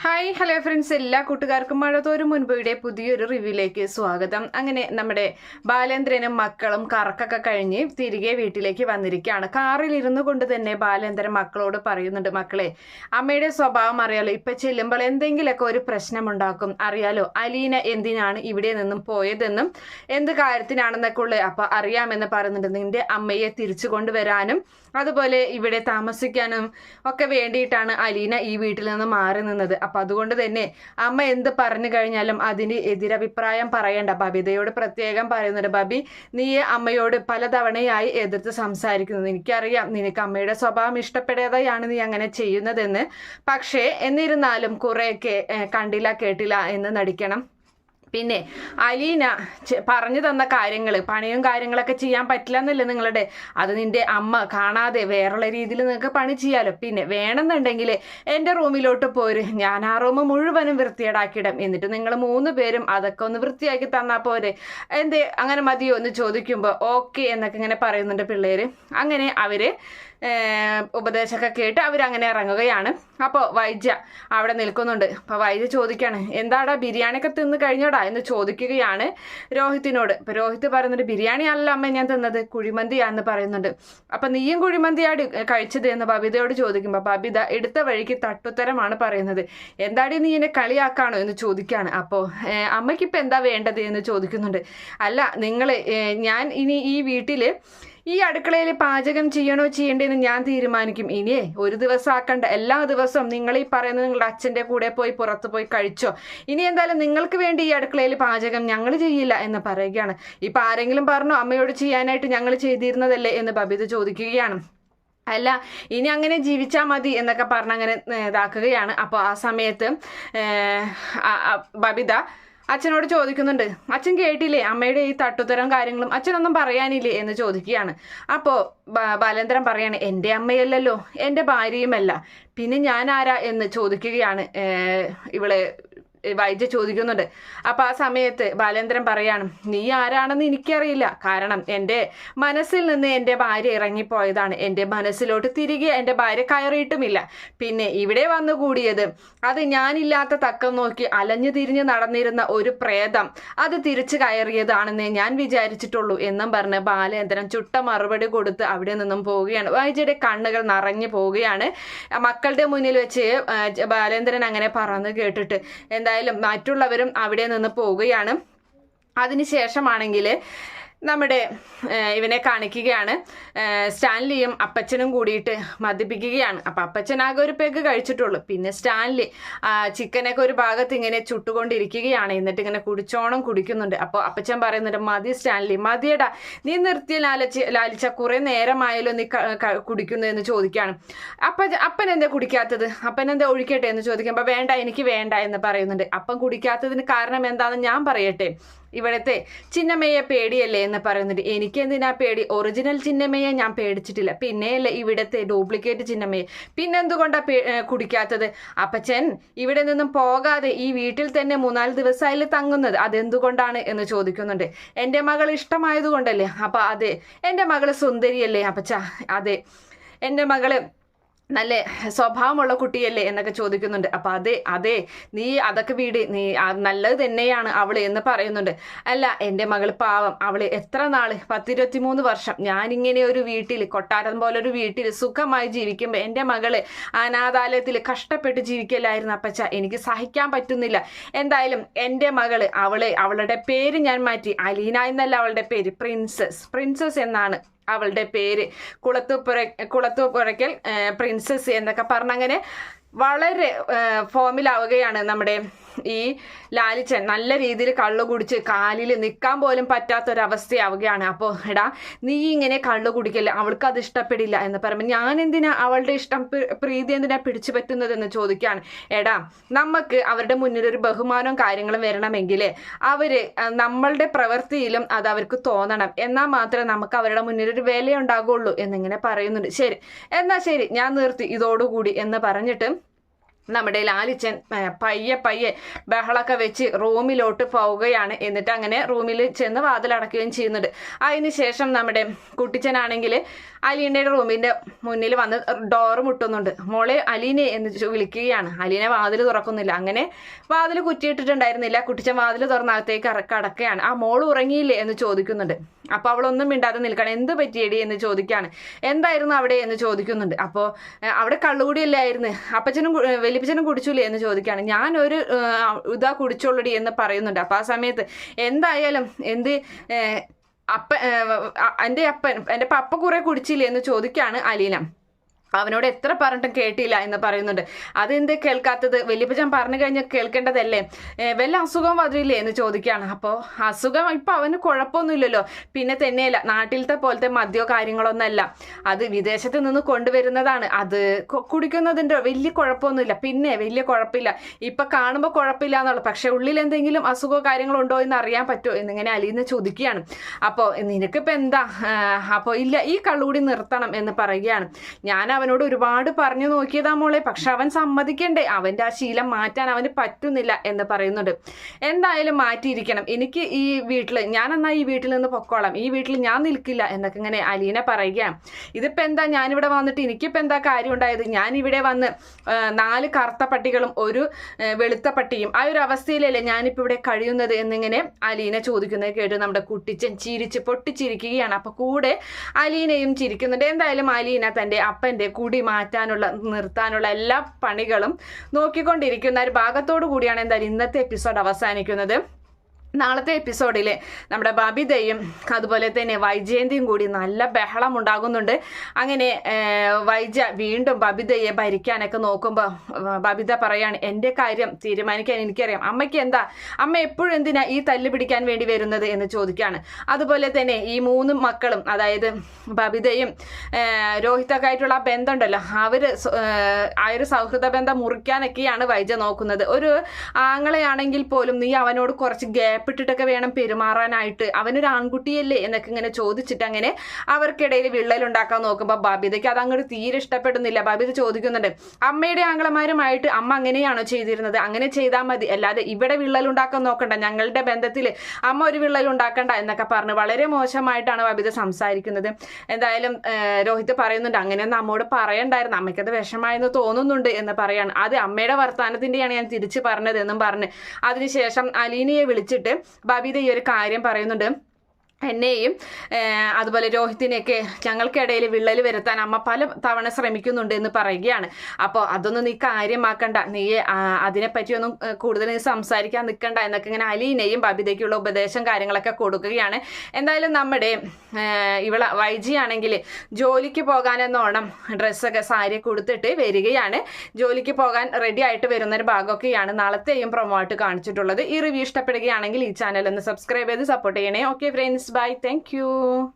Hi hello friends, എല്ലാ കൂട്ടുകാർക്കും മഴതോരും മുൻപയുടെ പുതിയൊരു റിവ്യൂയിലേക്ക് സ്വാഗതം. അങ്ങനെ നമ്മുടെ ബാലേന്ദ്രനും മക്കളും കറക്കൊക്കെ കഴിഞ്ഞ് തിരികെ വീട്ടിലേക്ക് വന്നിരിക്കുകയാണ്. കാറിൽ ഇരുന്നു കൊണ്ട് തന്നെ ബാലേന്ദ്രൻ മക്കളോട് പറയുന്നുണ്ട്, മക്കളെ, അമ്മയുടെ സ്വഭാവം അറിയാലോ, ഇപ്പൊ ചെല്ലുമ്പോൾ എന്തെങ്കിലുമൊക്കെ ഒരു പ്രശ്നമുണ്ടാക്കും, അറിയാലോ. അലീന എന്തിനാണ് ഇവിടെ നിന്നും പോയതെന്നും എന്ത് കാര്യത്തിനാണെന്നൊക്കെ ഉള്ളത് അപ്പൊ അറിയാമെന്ന് പറയുന്നുണ്ട്. നിന്റെ അമ്മയെ തിരിച്ചു കൊണ്ടുവരാനും അതുപോലെ ഇവിടെ താമസിക്കാനും ഒക്കെ വേണ്ടിയിട്ടാണ് അലീന ഈ വീട്ടിൽ നിന്ന് മാറി നിന്നത്. അപ്പൊ അതുകൊണ്ട് തന്നെ അമ്മ എന്ത് പറഞ്ഞു കഴിഞ്ഞാലും അതിന് എതിരഭിപ്രായം പറയണ്ട. ബബിതയോട് പ്രത്യേകം പറയുന്നുണ്ട്, ബബി, നീ അമ്മയോട് പലതവണയായി എതിർത്ത് സംസാരിക്കുന്നത് എനിക്കറിയാം. നിനക്ക് അമ്മയുടെ സ്വഭാവം ഇഷ്ടപ്പെടാതെയാണ് നീ അങ്ങനെ ചെയ്യുന്നതെന്ന്. പക്ഷേ എന്നിരുന്നാലും കുറെയൊക്കെ കണ്ടില്ല കേട്ടില്ല എന്ന് നടിക്കണം. പിന്നെ അലീന പറഞ്ഞു തന്ന കാര്യങ്ങൾ, പണിയും കാര്യങ്ങളൊക്കെ ചെയ്യാൻ പറ്റില്ല എന്നല്ലേ നിങ്ങളുടെ, അത് നിന്റെ അമ്മ കാണാതെ വേറുള്ള രീതിയിൽ നിങ്ങൾക്ക് പണി ചെയ്യാലോ. പിന്നെ വേണമെന്നുണ്ടെങ്കിൽ എൻ്റെ റൂമിലോട്ട് പോര്, ഞാൻ ആ റൂം മുഴുവനും വൃത്തിയേടാക്കിയിടും, എന്നിട്ട് നിങ്ങൾ 3 പേരും അതൊക്കെ ഒന്ന് വൃത്തിയാക്കി തന്നാൽ പോരെ, എന്തേ അങ്ങനെ മതിയോ എന്ന് ചോദിക്കുമ്പോൾ ഓക്കെ എന്നൊക്കെ ഇങ്ങനെ പറയുന്നുണ്ട് പിള്ളേര്. അങ്ങനെ അവര് ഉപദേശമൊക്കെ കേട്ട് അവരങ്ങനെ ഇറങ്ങുകയാണ്. അപ്പോൾ വൈദ്യ അവിടെ നിൽക്കുന്നുണ്ട്. അപ്പോൾ വൈദ്യ ചോദിക്കാണ്, എന്താടാ ബിരിയാണിയൊക്കെ തിന്ന് കഴിഞ്ഞോടാ എന്ന് ചോദിക്കുകയാണ് രോഹിത്തിനോട്. അപ്പോൾ രോഹിത് പറയുന്നുണ്ട്, ബിരിയാണി അല്ല അമ്മ ഞാൻ തിന്നത്, കുഴിമന്തിയാന്ന് പറയുന്നുണ്ട്. അപ്പം നീയും കുഴിമന്തിയാണ് കഴിച്ചത് എന്ന് ബബിതയോട് ചോദിക്കുമ്പോൾ ബബിത എടുത്ത വഴിക്ക് തട്ടുത്തരമാണ് പറയുന്നത്. എന്താടി നീ എന്നെ കളിയാക്കാണോ എന്ന് ചോദിക്കുകയാണ്. അപ്പോൾ അമ്മയ്ക്കിപ്പോൾ എന്താ വേണ്ടത് എന്ന് ചോദിക്കുന്നുണ്ട്. അല്ല നിങ്ങൾ, ഞാൻ ഇനി ഈ വീട്ടിൽ ഈ അടുക്കളയിൽ പാചകം ചെയ്യണോ ചെയ്യണ്ടേന്ന് ഞാൻ തീരുമാനിക്കും. ഇനിയേ ഒരു ദിവസം ആക്കണ്ട, എല്ലാ ദിവസവും നിങ്ങൾ ഈ പറയുന്നത് നിങ്ങളുടെ അച്ഛൻ്റെ കൂടെ പോയി പുറത്ത് പോയി കഴിച്ചോ. ഇനി എന്തായാലും നിങ്ങൾക്ക് വേണ്ടി ഈ അടുക്കളയിൽ പാചകം ഞങ്ങൾ ചെയ്യില്ല എന്ന് പറയുകയാണ്. ഇപ്പം ആരെങ്കിലും പറഞ്ഞോ അമ്മയോട് ചെയ്യാനായിട്ട് ഞങ്ങൾ ചെയ്തിരുന്നതല്ലേ എന്ന് ബബിത ചോദിക്കുകയാണ്. അല്ല, ഇനി അങ്ങനെ ജീവിച്ചാൽ മതി എന്നൊക്കെ പറഞ്ഞങ്ങനെ ഇതാക്കുകയാണ്. അപ്പോൾ ആ സമയത്ത് ബബിത അച്ഛനോട് ചോദിക്കുന്നുണ്ട്, അച്ഛൻ കേട്ടില്ലേ അമ്മയുടെ ഈ തട്ടുത്തരം കാര്യങ്ങളും, അച്ഛനൊന്നും പറയാനില്ലേ എന്ന് ചോദിക്കുകയാണ്. അപ്പോൾ ബാലേന്ദ്രൻ പറയാണ്, എൻ്റെ അമ്മയല്ലല്ലോ, എൻ്റെ ഭാര്യയുമല്ല, പിന്നെ ഞാൻ ആരാ എന്ന് ചോദിക്കുകയാണ്. ഇവള് വൈദ്യ ചോദിക്കുന്നുണ്ട്. അപ്പൊ ആ സമയത്ത് ബാലേന്ദ്രൻ പറയാണ്, നീ ആരാണെന്ന് എനിക്കറിയില്ല, കാരണം എൻ്റെ മനസ്സിൽ നിന്ന് എൻ്റെ ഭാര്യ ഇറങ്ങിപ്പോയതാണ്, എൻ്റെ മനസ്സിലോട്ട് തിരികെ എൻ്റെ ഭാര്യ കയറിയിട്ടുമില്ല. പിന്നെ ഇവിടെ വന്നു കൂടിയത് അത് ഞാനില്ലാത്ത തക്കം നോക്കി അലഞ്ഞു തിരിഞ്ഞ് നടന്നിരുന്ന ഒരു പ്രേതം, അത് തിരിച്ചു കയറിയതാണെന്നേ ഞാൻ വിചാരിച്ചിട്ടുള്ളൂ എന്നും പറഞ്ഞ് ബാലേന്ദ്രൻ ചുട്ട മറുപടി കൊടുത്ത് അവിടെ നിന്നും പോവുകയാണ്. വൈദ്യയുടെ കണ്ണുകൾ നിറഞ്ഞു പോവുകയാണ്. മക്കളുടെ മുന്നിൽ വെച്ച് ബാലേന്ദ്രൻ അങ്ങനെ പറഞ്ഞു കേട്ടിട്ട് എന്തായാലും മറ്റുള്ളവരും അവിടെ നിന്ന് പോവുകയാണ്. അതിനുശേഷമാണെങ്കിൽ നമ്മുടെ ഇവനെ കാണിക്കുകയാണ്. സ്റ്റാൻലിയും അപ്പച്ചനും കൂടിയിട്ട് മദ്യപിക്കുകയാണ്. അപ്പം അപ്പച്ചനാകെ ഒരു പെഗ് കഴിച്ചിട്ടുള്ളൂ. പിന്നെ സ്റ്റാൻലി ചിക്കനൊക്കെ ഒരു ഭാഗത്ത് ഇങ്ങനെ ചുട്ടുകൊണ്ടിരിക്കുകയാണ്. എന്നിട്ട് ഇങ്ങനെ കുടിക്കുന്നുണ്ട്. അപ്പോൾ അപ്പച്ചൻ പറയുന്നുണ്ട്, മതി സ്റ്റാൻലി, മതിയടാ, നീ നിർത്തി ലാലിച്ച കുറേ നേരമായാലോ നീ കുടിക്കുന്നു എന്ന് ചോദിക്കുകയാണ്. അപ്പൻ എന്താ കുടിക്കാത്തത്, അപ്പൻ എന്താ ഒഴിക്കട്ടെ എന്ന് ചോദിക്കുമ്പോൾ വേണ്ട, എനിക്ക് വേണ്ട എന്ന് പറയുന്നുണ്ട്. അപ്പം കുടിക്കാത്തതിന് കാരണം എന്താണെന്ന് ഞാൻ പറയട്ടെ. ഇവിടുത്തെ ചിന്നമ്മയെ പേടിയല്ലേ എന്ന് പറയുന്നുണ്ട്. എനിക്ക് എന്തിനാ പേടി, ഒറിജിനൽ ചിന്നമ്മയെ ഞാൻ പേടിച്ചിട്ടില്ല, പിന്നെയല്ലേ ഇവിടുത്തെ ഡ്യൂപ്ലിക്കേറ്റ് ചിന്നമ്മയെ, പിന്നെന്തുകൊണ്ടാ കുടിക്കാത്തത്? അപ്പച്ചൻ ഇവിടെ നിന്നും പോകാതെ ഈ വീട്ടിൽ തന്നെ 3-4 ദിവസമായാലും തങ്ങുന്നത് അതെന്തുകൊണ്ടാണ് എന്ന് ചോദിക്കുന്നുണ്ട്. എൻ്റെ മകൾ ഇഷ്ടമായതുകൊണ്ടല്ലേ. അപ്പൊ അതെ, എൻ്റെ മകള് സുന്ദരിയല്ലേ അപ്പച്ച, അതെ, എൻ്റെ മകള് നല്ല സ്വഭാവമുള്ള കുട്ടിയല്ലേ എന്നൊക്കെ ചോദിക്കുന്നുണ്ട്. അപ്പം അതെ നീ അതൊക്കെ വീട്, നീ നല്ലത് തന്നെയാണ് അവള് എന്ന് പറയുന്നുണ്ട്. അല്ല, എൻ്റെ മകൾ പാവം, അവള് എത്ര നാള് 10-23 വർഷം ഞാനിങ്ങനെ ഒരു വീട്ടിൽ, കൊട്ടാരം പോലെ ഒരു വീട്ടിൽ സുഖമായി ജീവിക്കുമ്പോൾ എൻ്റെ മകള് അനാഥാലയത്തിൽ കഷ്ടപ്പെട്ട് ജീവിക്കലായിരുന്നു അപ്പച്ച, എനിക്ക് സഹിക്കാൻ പറ്റുന്നില്ല. എന്തായാലും എൻ്റെ മകള്, അവളുടെ പേര് ഞാൻ മാറ്റി, അലീന എന്നല്ല അവളുടെ പേര്, പ്രിൻസസ് എന്നാണ് അവളുടെ പേര്. കുളത്തൂപ്പുരയ്ക്കൽ പ്രിൻസസ് എന്നൊക്കെ പറഞ്ഞങ്ങനെ വളരെ ഫോമിലാവുകയാണ് നമ്മുടെ ഈ ലാലിച്ചൻ. നല്ല രീതിയിൽ കള്ളു കുടിച്ച് കാലിൽ നിൽക്കാൻ പോലും പറ്റാത്തൊരവസ്ഥയാവുകയാണ്. അപ്പോൾ എടാ, നീ ഇങ്ങനെ കള്ളു കുടിക്കല്ലേ, അവൾക്ക് അത് ഇഷ്ടപ്പെടില്ല എന്ന് പറയുമ്പോൾ ഞാൻ എന്തിനാ അവളുടെ ഇഷ്ടം പ്രീതി എന്തിനാ പിടിച്ചു പറ്റുന്നതെന്ന് ചോദിക്കുകയാണ്. എടാ, നമുക്ക് അവരുടെ മുന്നിൽ ഒരു ബഹുമാനവും കാര്യങ്ങളും വരണമെങ്കിൽ അവര് നമ്മളുടെ പ്രവൃത്തിയിലും അത് അവർക്ക് തോന്നണം, എന്നാൽ മാത്രമേ നമുക്ക് അവരുടെ മുന്നിൽ ഒരു വിലയുണ്ടാകുള്ളൂ എന്നിങ്ങനെ പറയുന്നുണ്ട്. ശരി, എന്നാ ശരി, ഞാൻ നിർത്തി ഇതോടുകൂടി എന്ന് പറഞ്ഞിട്ട് നമ്മുടെ ലാലിച്ചൻ പയ്യെ ബഹളമൊക്കെ വെച്ച് റൂമിലോട്ട് പോവുകയാണ്. എന്നിട്ട് അങ്ങനെ റൂമിൽ ചെന്ന് വാതിലടക്കുകയും ചെയ്യുന്നുണ്ട്. അതിന് ശേഷം നമ്മുടെ കുട്ടിച്ചനാണെങ്കിൽ അലീനയുടെ റൂമിൻ്റെ മുന്നിൽ വന്ന് ഡോറ് മുട്ടുന്നുണ്ട്. മോളെ അലീനെ എന്ന് വിളിക്കുകയാണ്. അലീനെ വാതിൽ തുറക്കുന്നില്ല. അങ്ങനെ വാതിൽ കുറ്റിയിട്ടിട്ടുണ്ടായിരുന്നില്ല. കുട്ടിച്ചൻ വാതിൽ തുറന്നകത്തേക്ക് കടക്കുകയാണ്. ആ മോള് ഉറങ്ങിയില്ലേ എന്ന് ചോദിക്കുന്നുണ്ട്. അപ്പോൾ അവളൊന്നും മിണ്ടാതെ നിൽക്കണം. എന്ത് പറ്റിയേടി എന്ന് ചോദിക്കുകയാണ്. എന്തായിരുന്നു അവിടെ എന്ന് ചോദിക്കുന്നുണ്ട്. അപ്പോൾ അവിടെ കള്ളുകൂടിയല്ലായിരുന്നു, അപ്പച്ചനും വലിയപ്പച്ചനും കുടിച്ചില്ലേ എന്ന് ചോദിക്കുകയാണ്. ഞാനൊരു ഇതാ കുടിച്ചോളടി എന്ന് പറയുന്നുണ്ട്. അപ്പോൾ ആ സമയത്ത് എന്തായാലും എൻ്റെ പപ്പ കുറെ കുടിച്ചില്ലേ എന്ന് ചോദിക്കുകയാണ് അലീന. അവനോട് എത്ര പറഞ്ഞിട്ടും കേട്ടില്ല എന്ന് പറയുന്നുണ്ട്. അതെന്ത് കേൾക്കാത്തത്? വലിയപ്പച്ചൻ പറഞ്ഞു കഴിഞ്ഞാൽ കേൾക്കേണ്ടതല്ലേ? വല്ല അസുഖം വരില്ലേ എന്ന് ചോദിക്കുകയാണ്. അപ്പോൾ അസുഖം ഇപ്പം അവന് കുഴപ്പമൊന്നുമില്ലല്ലോ. പിന്നെ തന്നെയല്ല, നാട്ടിലത്തെ പോലത്തെ മദ്യോ കാര്യങ്ങളൊന്നല്ല, അത് വിദേശത്ത് നിന്ന് കൊണ്ടുവരുന്നതാണ്. അത് കുടിക്കുന്നതിൻ്റെ വലിയ കുഴപ്പമൊന്നുമില്ല. പിന്നെ വലിയ കുഴപ്പമില്ല, ഇപ്പം കാണുമ്പോൾ കുഴപ്പമില്ല എന്നുള്ളു. പക്ഷെ ഉള്ളിൽ എന്തെങ്കിലും അസുഖമോ കാര്യങ്ങളോ ഉണ്ടോ എന്ന് അറിയാൻ പറ്റുമോ എന്നിങ്ങനെ അലീന്ന് ചോദിക്കുകയാണ്. അപ്പോൾ നിനക്കിപ്പോൾ എന്താ? അപ്പോൾ ഇല്ല, ഈ കള്ളുകൂടി നിർത്തണം എന്ന് പറയുകയാണ്. ഞാൻ അവനോട് ഒരുപാട് പറഞ്ഞു നോക്കിയതാ മോളെ, പക്ഷെ അവൻ സമ്മതിക്കണ്ടേ? അവൻ്റെ ആ ശീലം മാറ്റാൻ അവന് പറ്റുന്നില്ല എന്ന് പറയുന്നുണ്ട്. എന്തായാലും മാറ്റിയിരിക്കണം. എനിക്ക് ഈ വീട്ടിൽ, ഞാൻ എന്നാൽ ഈ വീട്ടിൽ നിന്ന് പൊക്കോളാം, ഈ വീട്ടിൽ ഞാൻ നിൽക്കില്ല എന്നൊക്കെ ഇങ്ങനെ അലീന പറയുകയാണ്. ഇതിപ്പോൾ എന്താ, ഞാനിവിടെ വന്നിട്ട് എനിക്കിപ്പോൾ എന്താ കാര്യം ഉണ്ടായത്? ഞാനിവിടെ വന്ന് 4 കറുത്ത പട്ടികളും ഒരു വെളുത്ത പട്ടിയും ആ ഒരു അവസ്ഥയിലല്ലേ ഞാനിപ്പോൾ ഇവിടെ കഴിയുന്നത് എന്നിങ്ങനെ അലീന ചോദിക്കുന്നത് കേട്ട് നമ്മുടെ കുട്ടിച്ചൻ പൊട്ടിച്ചിരിക്കുകയാണ്. അപ്പോൾ കൂടെ അലീനയും ചിരിക്കുന്നുണ്ട്. എന്തായാലും അലീന തൻ്റെ അപ്പൻ്റെ കൂടി നിർത്താനുള്ള എല്ലാ പണികളും നോക്കിക്കൊണ്ടിരിക്കുന്ന ഒരു ഭാഗത്തോടു കൂടിയാണ് എന്തായാലും ഇന്നത്തെ എപ്പിസോഡ് അവസാനിക്കുന്നത്. നാളത്തെ എപ്പിസോഡിൽ നമ്മുടെ ബബിതയും അതുപോലെ തന്നെ വൈജയന്തിയും കൂടി നല്ല ബഹളം ഉണ്ടാകുന്നുണ്ട്. അങ്ങനെ വൈജ വീണ്ടും ബബിതയെ ഭരിക്കാനൊക്കെ നോക്കുമ്പോൾ ബബിത പറയാണ്, എൻ്റെ കാര്യം തീരുമാനിക്കാൻ എനിക്കറിയാം, അമ്മയ്ക്ക് എന്താ, അമ്മ എപ്പോഴും എന്തിനാ ഈ തല്ല് പിടിക്കാൻ വേണ്ടി വരുന്നത് എന്ന് ചോദിക്കുകയാണ്. അതുപോലെ തന്നെ ഈ 3 മക്കളും, അതായത് ബബിതയും രോഹിത്തൊക്കെ ആയിട്ടുള്ള ആ ബന്ധമുണ്ടല്ലോ, ആ ഒരു സൗഹൃദ ബന്ധം മുറിക്കാനൊക്കെയാണ് വൈജ നോക്കുന്നത്. ഒരു ആങ്ങളെയാണെങ്കിൽ പോലും നീ അവനോട് കുറച്ച് ഗ്യാപ്പിട്ടിട്ടൊക്കെ വേണം പെരുമാറാനായിട്ട്, അവനൊരു ആൺകുട്ടിയല്ലേ എന്നൊക്കെ ഇങ്ങനെ ചോദിച്ചിട്ട് അങ്ങനെ അവർക്കിടയിൽ വിള്ളലുണ്ടാക്കാൻ നോക്കുമ്പോൾ ബബിതയ്ക്ക് അത് അങ്ങോട്ട് തീരെ ഇഷ്ടപ്പെടുന്നില്ല. ബബിത ചോദിക്കുന്നുണ്ട്, അമ്മയുടെ ആങ്ങളമാരുമായിട്ട് അമ്മ അങ്ങനെയാണോ ചെയ്തിരുന്നത്? അങ്ങനെ ചെയ്താൽ മതി, അല്ലാതെ ഇവിടെ വിള്ളലുണ്ടാക്കാൻ നോക്കണ്ട, ഞങ്ങളുടെ ബന്ധത്തിൽ അമ്മ ഒരു വിള്ളലുണ്ടാക്കണ്ട എന്നൊക്കെ പറഞ്ഞ് വളരെ മോശമായിട്ടാണ് ബബിത സംസാരിക്കുന്നത്. എന്തായാലും രോഹിത് പറയുന്നുണ്ട്, അങ്ങനെയൊന്നും അമ്മോട് പറയണ്ടായിരുന്നു, അമ്മയ്ക്കത് വിഷമായെന്ന് തോന്നുന്നുണ്ട് എന്ന് പറയാണ്. അത് അമ്മയുടെ വർത്തമാനത്തിൻ്റെയാണ് ഞാൻ തിരിച്ച് പറഞ്ഞത് എന്നും പറഞ്ഞ് അതിനുശേഷം അലീനയെ വിളിച്ചിട്ട് ബബിത ഈ ഒരു കാര്യം പറയുന്നുണ്ട്. എന്നെയും അതുപോലെ രോഹിത്തിനെയൊക്കെ ഞങ്ങൾക്കിടയിൽ വിള്ളൽ വരുത്താൻ അമ്മ പല തവണ ശ്രമിക്കുന്നുണ്ട് എന്ന് പറയുകയാണ്. അപ്പോൾ അതൊന്നും നീ കാര്യമാക്കണ്ട, നീ അതിനെപ്പറ്റിയൊന്നും കൂടുതൽ നീ സംസാരിക്കാൻ നിൽക്കണ്ട എന്നൊക്കെ ഇങ്ങനെ അലീനയും ബബിതയ്ക്കുള്ള ഉപദേശം കാര്യങ്ങളൊക്കെ കൊടുക്കുകയാണ്. എന്തായാലും നമ്മുടെ വൈജിയാണെങ്കിൽ ജോലിക്ക് പോകാനെന്നോണം ഡ്രസ്സൊക്കെ സാരി കൊടുത്തിട്ട് വരികയാണ്. ജോലിക്ക് പോകാൻ റെഡി ആയിട്ട് വരുന്നൊരു ഭാഗമൊക്കെയാണ് നാളത്തെയും പ്രൊമോ ആയിട്ട് കാണിച്ചിട്ടുള്ളത്. ഈ റിവ്യൂ ഇഷ്ടപ്പെടുകയാണെങ്കിൽ ഈ ചാനൽ ഒന്ന് സബ്സ്ക്രൈബ് ചെയ്ത് സപ്പോർട്ട് ചെയ്യണേ. Okay friends, bye, thank you.